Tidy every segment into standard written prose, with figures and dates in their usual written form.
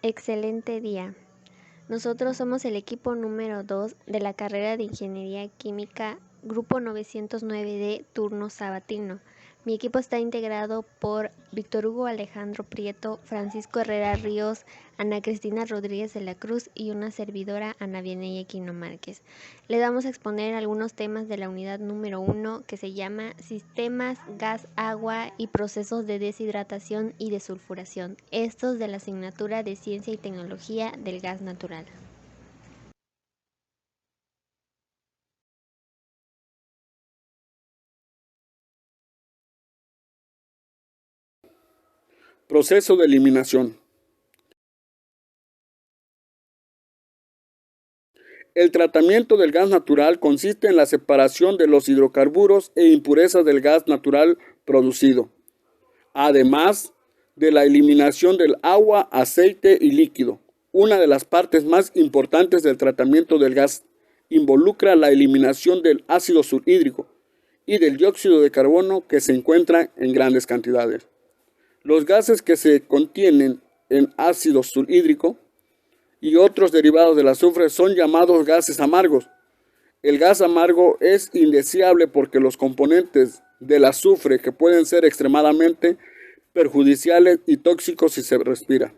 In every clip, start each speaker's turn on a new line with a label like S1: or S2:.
S1: Excelente día. Nosotros somos el equipo número 2 de la carrera de Ingeniería Química, grupo 909D, turno sabatino. Mi equipo está integrado por Víctor Hugo Alejandro Prieto, Francisco Herrera Ríos, Ana Cristina Rodríguez de la Cruz y una servidora, Ana Vianey Aquino Márquez. Le vamos a exponer algunos temas de la unidad número 1 que se llama Sistemas, Gas, Agua y Procesos de Deshidratación y Desulfuración. Estos de la asignatura de Ciencia y Tecnología del Gas Natural.
S2: Proceso de eliminación. El tratamiento del gas natural consiste en la separación de los hidrocarburos e impurezas del gas natural producido, además de la eliminación del agua, aceite y líquido. Una de las partes más importantes del tratamiento del gas involucra la eliminación del ácido sulfhídrico y del dióxido de carbono que se encuentran en grandes cantidades. Los gases que se contienen en ácido sulfhídrico y otros derivados del azufre son llamados gases amargos. El gas amargo es indeseable porque los componentes del azufre que pueden ser extremadamente perjudiciales y tóxicos si se respira.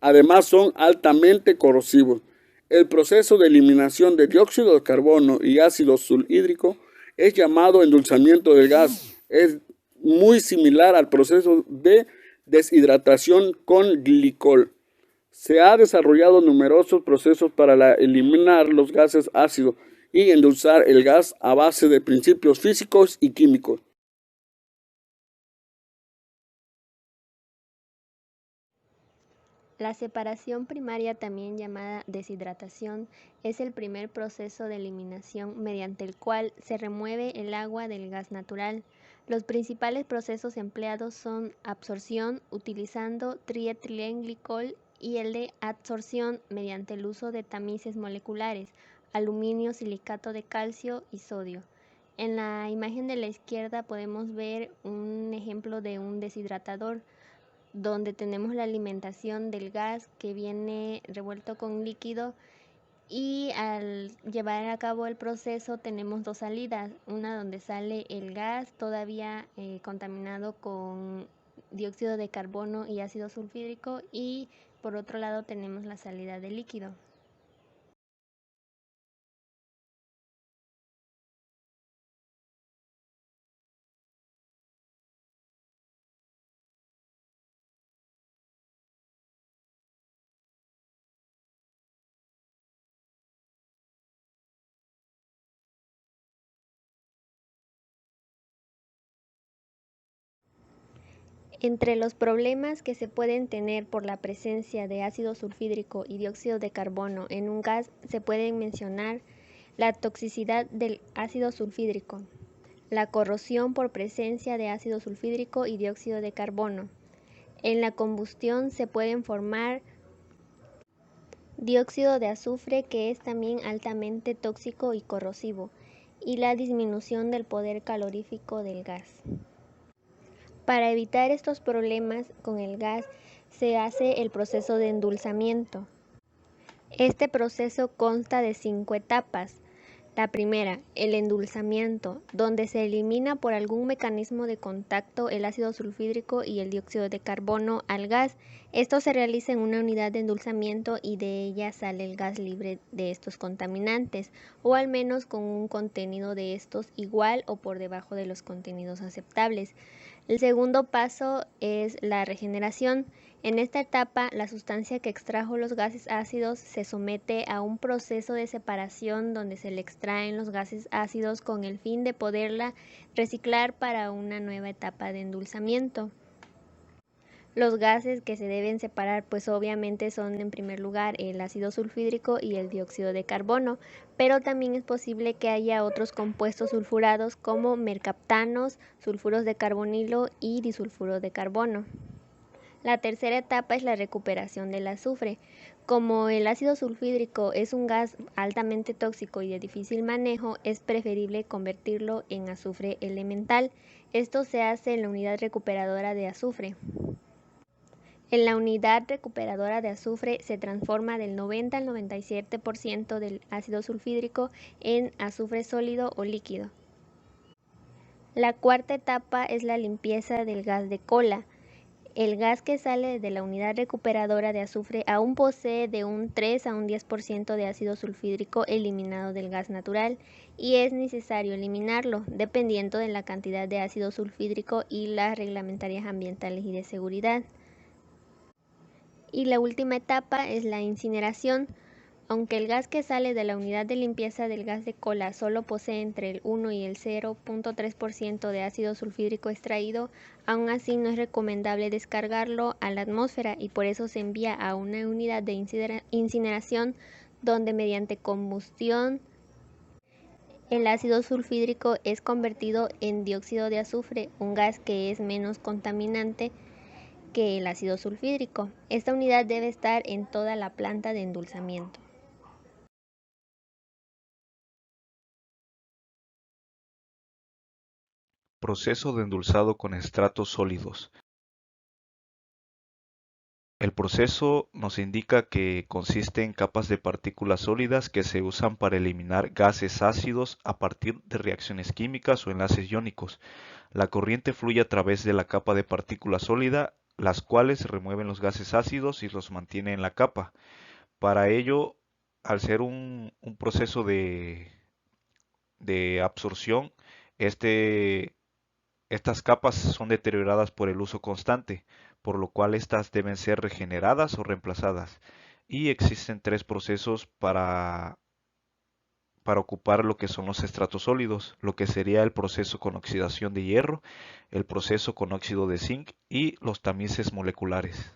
S2: Además son altamente corrosivos. El proceso de eliminación de dióxido de carbono y ácido sulfhídrico es llamado endulzamiento del gas. Es muy similar al proceso de deshidratación con glicol. Se han desarrollado numerosos procesos para eliminar los gases ácidos y endulzar el gas a base de principios físicos y químicos.
S1: La separación primaria, también llamada deshidratación, es el primer proceso de eliminación mediante el cual se remueve el agua del gas natural. Los principales procesos empleados son absorción utilizando trietilenglicol y el de adsorción mediante el uso de tamices moleculares, aluminio, silicato de calcio y sodio. En la imagen de la izquierda podemos ver un ejemplo de un deshidratador, donde tenemos la alimentación del gas que viene revuelto con líquido, y al llevar a cabo el proceso tenemos dos salidas, una donde sale el gas todavía contaminado con dióxido de carbono y ácido sulfhídrico, y por otro lado tenemos la salida del líquido. Entre los problemas que se pueden tener por la presencia de ácido sulfhídrico y dióxido de carbono en un gas se pueden mencionar la toxicidad del ácido sulfhídrico, la corrosión por presencia de ácido sulfhídrico y dióxido de carbono. En la combustión se pueden formar dióxido de azufre, que es también altamente tóxico y corrosivo, y la disminución del poder calorífico del gas. Para evitar estos problemas con el gas se hace el proceso de endulzamiento. Este proceso consta de 5 etapas. La primera, el endulzamiento, donde se elimina por algún mecanismo de contacto el ácido sulfhídrico y el dióxido de carbono al gas. Esto se realiza en una unidad de endulzamiento y de ella sale el gas libre de estos contaminantes, o al menos con un contenido de estos igual o por debajo de los contenidos aceptables. El segundo paso es la regeneración. En esta etapa, la sustancia que extrajo los gases ácidos se somete a un proceso de separación donde se le extraen los gases ácidos con el fin de poderla reciclar para una nueva etapa de endulzamiento. Los gases que se deben separar pues obviamente son, en primer lugar, el ácido sulfhídrico y el dióxido de carbono, pero también es posible que haya otros compuestos sulfurados como mercaptanos, sulfuros de carbonilo y disulfuro de carbono. La tercera etapa es la recuperación del azufre. Como el ácido sulfhídrico es un gas altamente tóxico y de difícil manejo, es preferible convertirlo en azufre elemental. Esto se hace en la unidad recuperadora de azufre. En la unidad recuperadora de azufre se transforma del 90 al 97% del ácido sulfídrico en azufre sólido o líquido. La cuarta etapa es la limpieza del gas de cola. El gas que sale de la unidad recuperadora de azufre aún posee de un 3 a un 10% de ácido sulfídrico eliminado del gas natural y es necesario eliminarlo dependiendo de la cantidad de ácido sulfídrico y las reglamentarias ambientales y de seguridad. Y la última etapa es la incineración. Aunque el gas que sale de la unidad de limpieza del gas de cola solo posee entre el 1 y el 0.3% de ácido sulfídrico extraído, aún así no es recomendable descargarlo a la atmósfera y por eso se envía a una unidad de incineración donde mediante combustión el ácido sulfídrico es convertido en dióxido de azufre, un gas que es menos contaminante que el ácido sulfídrico. Esta unidad debe estar en toda la planta de endulzamiento.
S3: Proceso de endulzado con estratos sólidos. El proceso nos indica que consiste en capas de partículas sólidas que se usan para eliminar gases ácidos a partir de reacciones químicas o enlaces iónicos. La corriente fluye a través de la capa de partícula sólida, las cuales remueven los gases ácidos y los mantiene en la capa. Para ello, al ser un proceso de absorción, estas capas son deterioradas por el uso constante, por lo cual estas deben ser regeneradas o reemplazadas. Y existen tres procesos para ocupar lo que son los estratos sólidos, lo que sería el proceso con oxidación de hierro, el proceso con óxido de zinc y los tamices moleculares.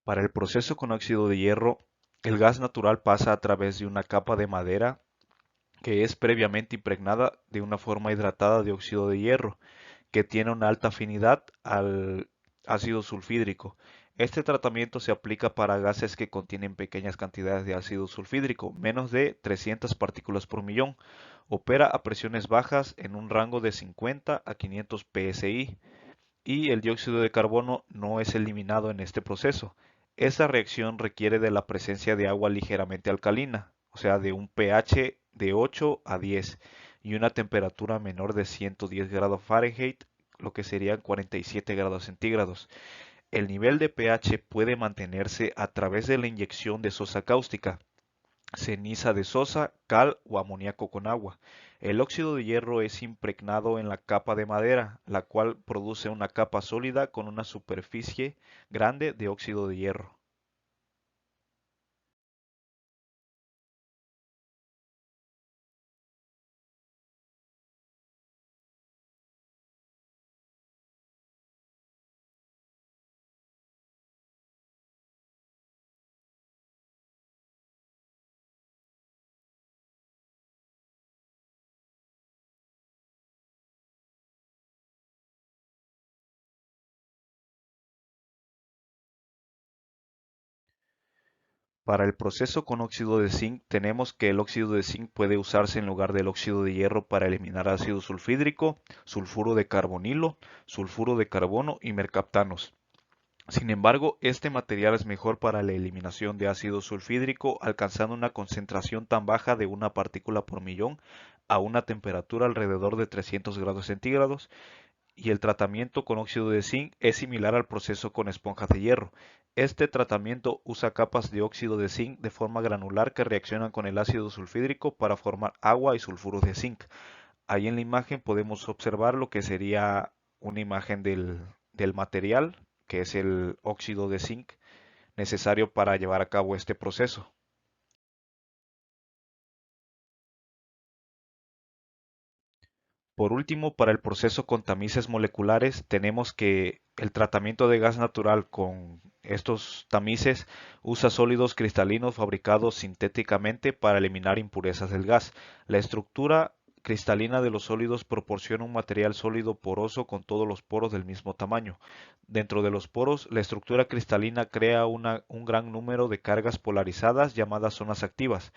S3: Para el proceso con óxido de hierro, el gas natural pasa a través de una capa de madera que es previamente impregnada de una forma hidratada de óxido de hierro, que tiene una alta afinidad al ácido sulfídrico. Este tratamiento se aplica para gases que contienen pequeñas cantidades de ácido sulfídrico, menos de 300 partículas por millón. Opera a presiones bajas en un rango de 50 a 500 psi y el dióxido de carbono no es eliminado en este proceso. Esta reacción requiere de la presencia de agua ligeramente alcalina, o sea, de un pH de 8 a 10 y una temperatura menor de 110 grados Fahrenheit, lo que serían 47 grados centígrados. El nivel de pH puede mantenerse a través de la inyección de sosa cáustica, ceniza de sosa, cal o amoníaco con agua. El óxido de hierro es impregnado en la capa de madera, la cual produce una capa sólida con una superficie grande de óxido de hierro. Para el proceso con óxido de zinc tenemos que el óxido de zinc puede usarse en lugar del óxido de hierro para eliminar ácido sulfídrico, sulfuro de carbonilo, sulfuro de carbono y mercaptanos. Sin embargo, este material es mejor para la eliminación de ácido sulfídrico, alcanzando una concentración tan baja de una partícula por millón a una temperatura alrededor de 300 grados centígrados, y el tratamiento con óxido de zinc es similar al proceso con esponjas de hierro. Este tratamiento usa capas de óxido de zinc de forma granular que reaccionan con el ácido sulfídrico para formar agua y sulfuros de zinc. Ahí en la imagen podemos observar lo que sería una imagen del material, que es el óxido de zinc necesario para llevar a cabo este proceso. Por último, para el proceso con tamices moleculares, tenemos que el tratamiento de gas natural con estos tamices usa sólidos cristalinos fabricados sintéticamente para eliminar impurezas del gas. La estructura cristalina de los sólidos proporciona un material sólido poroso con todos los poros del mismo tamaño. Dentro de los poros, la estructura cristalina crea un gran número de cargas polarizadas llamadas zonas activas.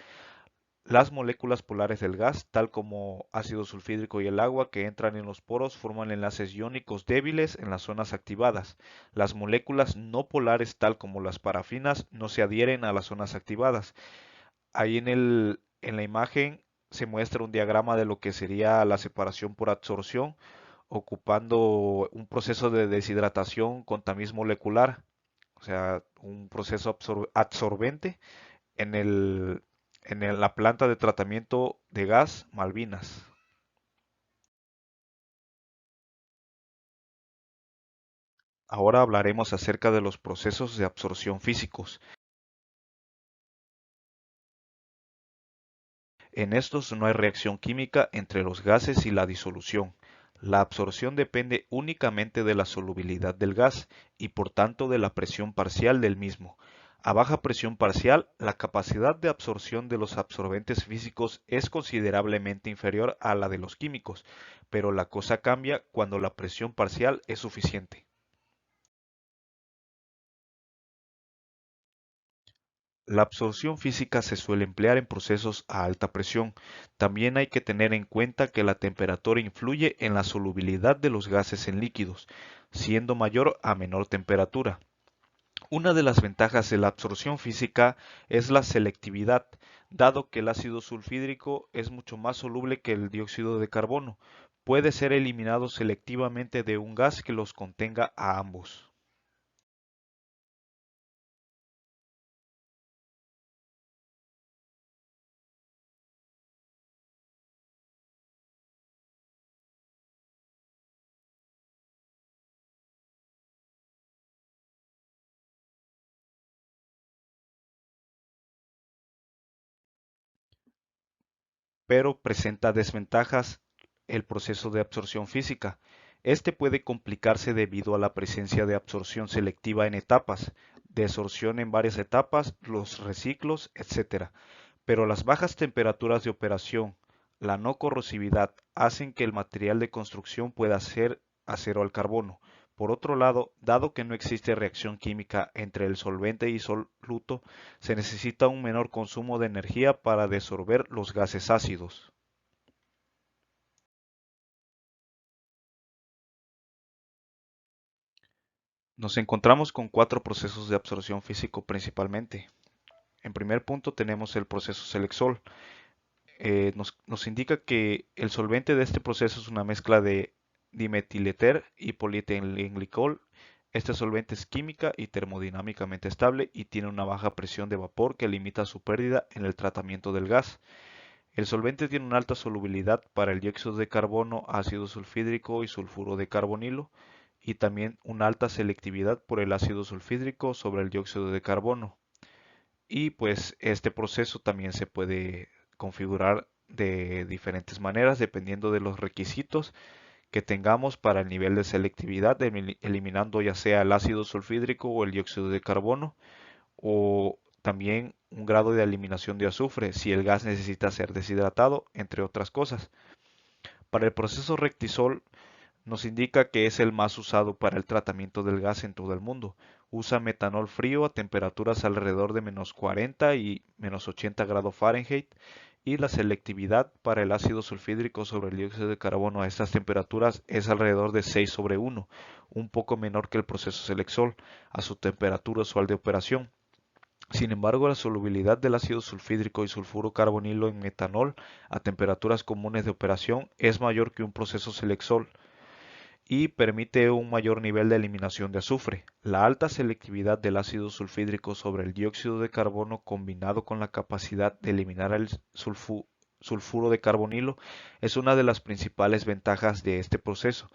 S3: Las moléculas polares del gas, tal como ácido sulfídrico y el agua que entran en los poros, forman enlaces iónicos débiles en las zonas activadas. Las moléculas no polares, tal como las parafinas, no se adhieren a las zonas activadas. Ahí en la imagen se muestra un diagrama de lo que sería la separación por absorción, ocupando un proceso de deshidratación con tamiz molecular, o sea, un proceso absorbente en la planta de tratamiento de gas Malvinas. Ahora hablaremos acerca de los procesos de absorción físicos. En estos no hay reacción química entre los gases y la disolución. La absorción depende únicamente de la solubilidad del gas y por tanto de la presión parcial del mismo. A baja presión parcial, la capacidad de absorción de los absorbentes físicos es considerablemente inferior a la de los químicos, pero la cosa cambia cuando la presión parcial es suficiente. La absorción física se suele emplear en procesos a alta presión. También hay que tener en cuenta que la temperatura influye en la solubilidad de los gases en líquidos, siendo mayor a menor temperatura. Una de las ventajas de la absorción física es la selectividad, dado que el ácido sulfídrico es mucho más soluble que el dióxido de carbono. Puede ser eliminado selectivamente de un gas que los contenga a ambos. Pero presenta desventajas el proceso de absorción física. Este puede complicarse debido a la presencia de absorción selectiva en etapas, desorción en varias etapas, los reciclos, etc. Pero las bajas temperaturas de operación, la no corrosividad, hacen que el material de construcción pueda ser acero al carbono. Por otro lado, dado que no existe reacción química entre el solvente y soluto, se necesita un menor consumo de energía para desorber los gases ácidos. Nos encontramos con cuatro procesos de absorción físico principalmente. En primer punto tenemos el proceso Selexol. Nos indica que el solvente de este proceso es una mezcla de dimetileter y polietilenglicol. Este solvente es química y termodinámicamente estable y tiene una baja presión de vapor que limita su pérdida en el tratamiento del gas. El solvente tiene una alta solubilidad para el dióxido de carbono, ácido sulfídrico y sulfuro de carbonilo, y también una alta selectividad por el ácido sulfídrico sobre el dióxido de carbono. Y pues este proceso también se puede configurar de diferentes maneras dependiendo de los requisitos que tengamos para el nivel de selectividad, eliminando ya sea el ácido sulfídrico o el dióxido de carbono, o también un grado de eliminación de azufre si el gas necesita ser deshidratado, entre otras cosas. Para el proceso Rectisol nos indica que es el más usado para el tratamiento del gas en todo el mundo. Usa metanol frío a temperaturas alrededor de -40 y -80 grados Fahrenheit y la selectividad para el ácido sulfídrico sobre el dióxido de carbono a estas temperaturas es alrededor de 6 sobre 1, un poco menor que el proceso Selexol a su temperatura usual de operación. Sin embargo, la solubilidad del ácido sulfídrico y sulfuro carbonilo en metanol a temperaturas comunes de operación es mayor que un proceso Selexol y permite un mayor nivel de eliminación de azufre. La alta selectividad del ácido sulfídrico sobre el dióxido de carbono combinado con la capacidad de eliminar el sulfuro de carbonilo es una de las principales ventajas de este proceso.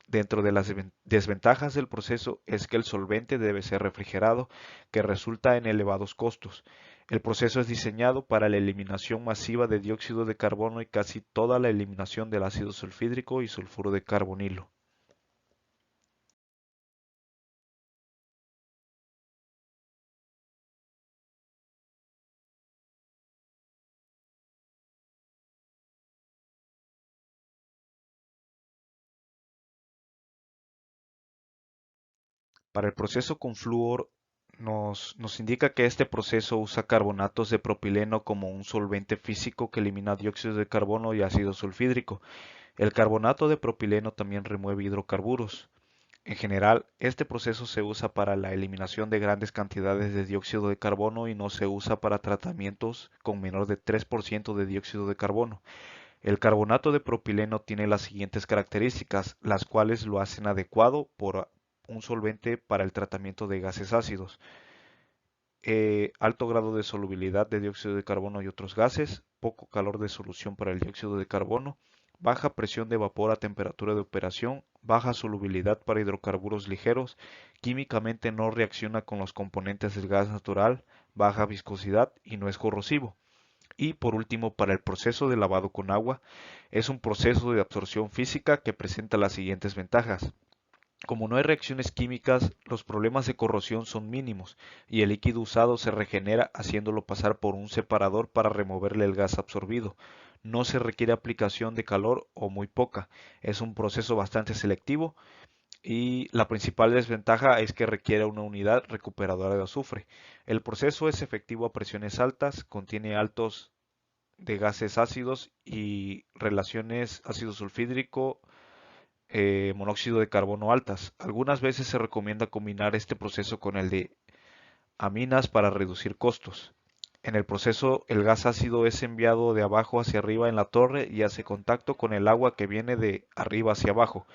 S3: Dentro de las desventajas del proceso es que el solvente debe ser refrigerado, que resulta en elevados costos. El proceso es diseñado para la eliminación masiva de dióxido de carbono y casi toda la eliminación del ácido sulfídrico y sulfuro de carbonilo. Para el proceso con flúor nos indica que este proceso usa carbonatos de propileno como un solvente físico que elimina dióxido de carbono y ácido sulfídrico. El carbonato de propileno también remueve hidrocarburos. En general, este proceso se usa para la eliminación de grandes cantidades de dióxido de carbono y no se usa para tratamientos con menor de 3% de dióxido de carbono. El carbonato de propileno tiene las siguientes características, las cuales lo hacen adecuado por un solvente para el tratamiento de gases ácidos. Alto grado de solubilidad de dióxido de carbono y otros gases, poco calor de solución para el dióxido de carbono, baja presión de vapor a temperatura de operación, baja solubilidad para hidrocarburos ligeros, químicamente no reacciona con los componentes del gas natural, baja viscosidad y no es corrosivo. Y por último, para el proceso de lavado con agua, es un proceso de absorción física que presenta las siguientes ventajas. Como no hay reacciones químicas, los problemas de corrosión son mínimos y el líquido usado se regenera haciéndolo pasar por un separador para removerle el gas absorbido. No se requiere aplicación de calor o muy poca. Es un proceso bastante selectivo y la principal desventaja es que requiere una unidad recuperadora de azufre. El proceso es efectivo a presiones altas, contiene altos de gases ácidos y relaciones ácido sulfídrico monóxido de carbono altas. Algunas veces se recomienda combinar este proceso con el de aminas para reducir costos. En el proceso, el gas ácido es enviado de abajo hacia arriba en la torre y hace contacto con el agua que viene de arriba hacia abajo.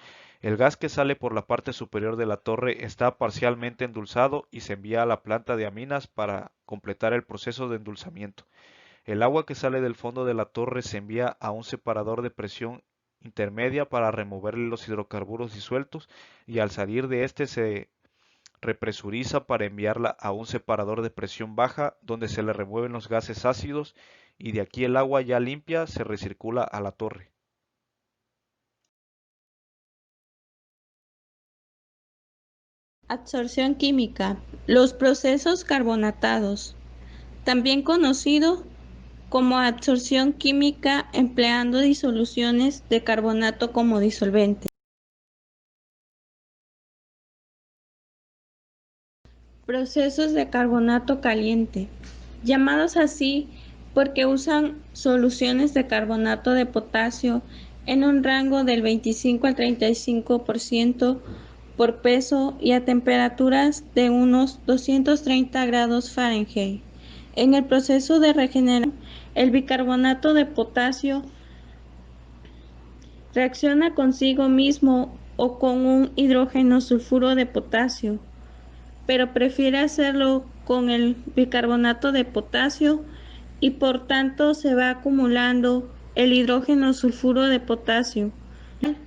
S3: El gas que sale por la parte superior de la torre está parcialmente endulzado y se envía a la planta de aminas para completar el proceso de endulzamiento. El agua que sale del fondo de la torre se envía a un separador de presión intermedia para removerle los hidrocarburos disueltos y al salir de este se represuriza para enviarla a un separador de presión baja donde se le remueven los gases ácidos y de aquí el agua ya limpia se recircula a la torre.
S4: Absorción química. Los procesos carbonatados, también conocido como absorción química empleando disoluciones de carbonato como disolvente. Procesos de carbonato caliente, llamados así porque usan soluciones de carbonato de potasio en un rango del 25 al 35% por peso y a temperaturas de unos 230 grados Fahrenheit. En el proceso de regeneración, el bicarbonato de potasio reacciona consigo mismo o con un hidrógeno sulfuro de potasio, pero prefiere hacerlo con el bicarbonato de potasio y por tanto se va acumulando el hidrógeno sulfuro de potasio.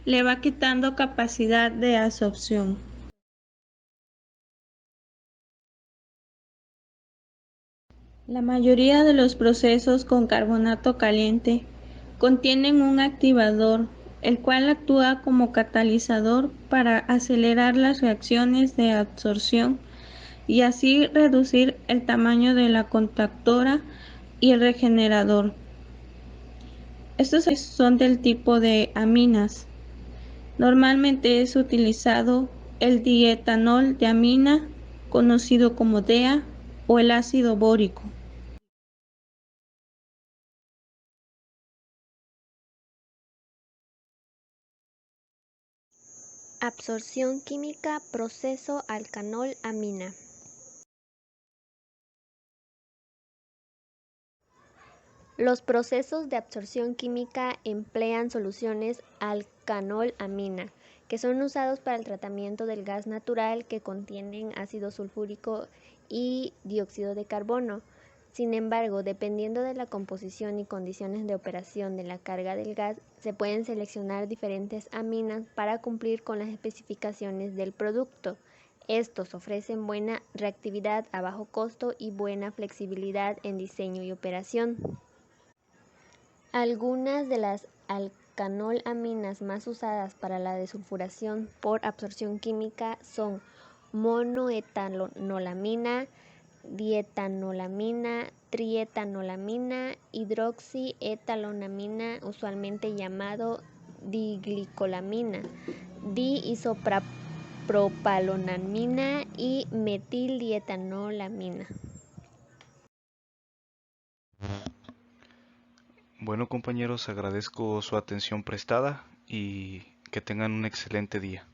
S4: Le va quitando capacidad de absorción. La mayoría de los procesos con carbonato caliente contienen un activador, el cual actúa como catalizador para acelerar las reacciones de absorción y así reducir el tamaño de la contactora y el regenerador. Estos son del tipo de aminas. Normalmente es utilizado el dietanol de amina, conocido como DEA, o el ácido bórico.
S1: Absorción química, proceso alcanol-amina. Los procesos de absorción química emplean soluciones alcanol-amina, que son usados para el tratamiento del gas natural que contienen ácido sulfúrico y dióxido de carbono. Sin embargo, dependiendo de la composición y condiciones de operación de la carga del gas, se pueden seleccionar diferentes aminas para cumplir con las especificaciones del producto. Estos ofrecen buena reactividad a bajo costo y buena flexibilidad en diseño y operación. Algunas de las alcanolaminas más usadas para la desulfuración por absorción química son monoetanolamina, dietanolamina, trietanolamina, hidroxietanolamina, usualmente llamado diglicolamina, diisopropanolamina, propalonamina y metildietanolamina.
S3: Bueno, compañeros, agradezco su atención prestada y que tengan un excelente día.